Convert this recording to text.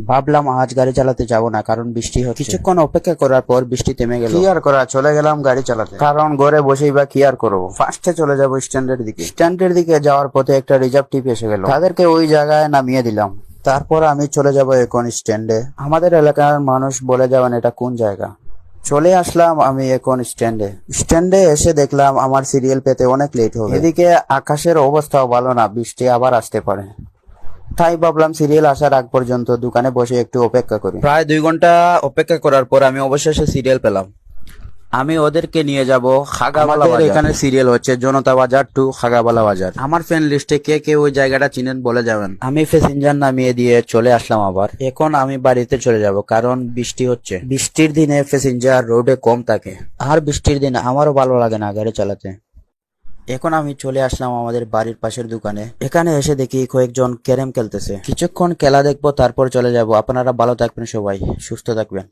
ভাবলাম আজ গাড়ি চালাতে যাব না, কারণ বৃষ্টি হচ্ছে। কিছুক্ষণ অপেক্ষা করার পর বৃষ্টি থেমে গেল। কি আর করা, চলে গেলাম গাড়ি চালাতে, কারণ ঘরে বসেই বা কি আর করবো। ফার্স্টে চলে যাব স্ট্যান্ডের দিকে। স্ট্যান্ডের দিকে যাওয়ার পথে একটা রিজার্ভ টিপ এসে গেল, তাদেরকে ওই জায়গায় নামিয়ে দিলাম। তারপর আমি চলে যাব এখন স্ট্যান্ডে। আমাদের এলাকার মানুষ বলে যাবেন এটা কোন জায়গা। চলে আসলাম আমি এখন স্ট্যান্ডে। স্ট্যান্ডে এসে দেখলাম আমার সিরিয়াল পেতে অনেক লেট হবে। এদিকে আকাশের অবস্থাও ভালো না, বৃষ্টি আবার আসতে পারে। তাই ভাবলাম সিরিয়াল আসার আগ পর্যন্ত দোকানে বসে একটু অপেক্ষা করি। প্রায় 2 ঘন্টা অপেক্ষা করার পর আমি অবশেষে সিরিয়াল পেলাম। আমি ওদেরকে নিয়ে যাব খাগাবালা বাজার। এখানে সিরিয়াল হচ্ছে জনতা বাজার টু খাগাবালা বাজার। আমার ফ্রেন্ড লিস্টে কে কে ওই জায়গাটা চিনেন বলে যাবেন। আমি প্যাসেঞ্জার নামিয়ে দিয়ে চলে আসলাম আবার। এখন আমি বাড়িতে চলে যাব, কারণ বৃষ্টি হচ্ছে। বৃষ্টির দিনে প্যাসেঞ্জার রোডে কম থাকে, আর বৃষ্টির দিনে আমারও ভালো লাগে না গাড়ি চালাতে। এখন আমি চলে আসলাম আমাদের বাড়ির পাশের দোকানে। এখানে এসে দেখি কয়েকজন ক্যারেম খেলতেছে। কিছুক্ষণ খেলা দেখবো, তারপর চলে যাব। আপনারা ভালো থাকবেন, সবাই সুস্থ থাকবেন।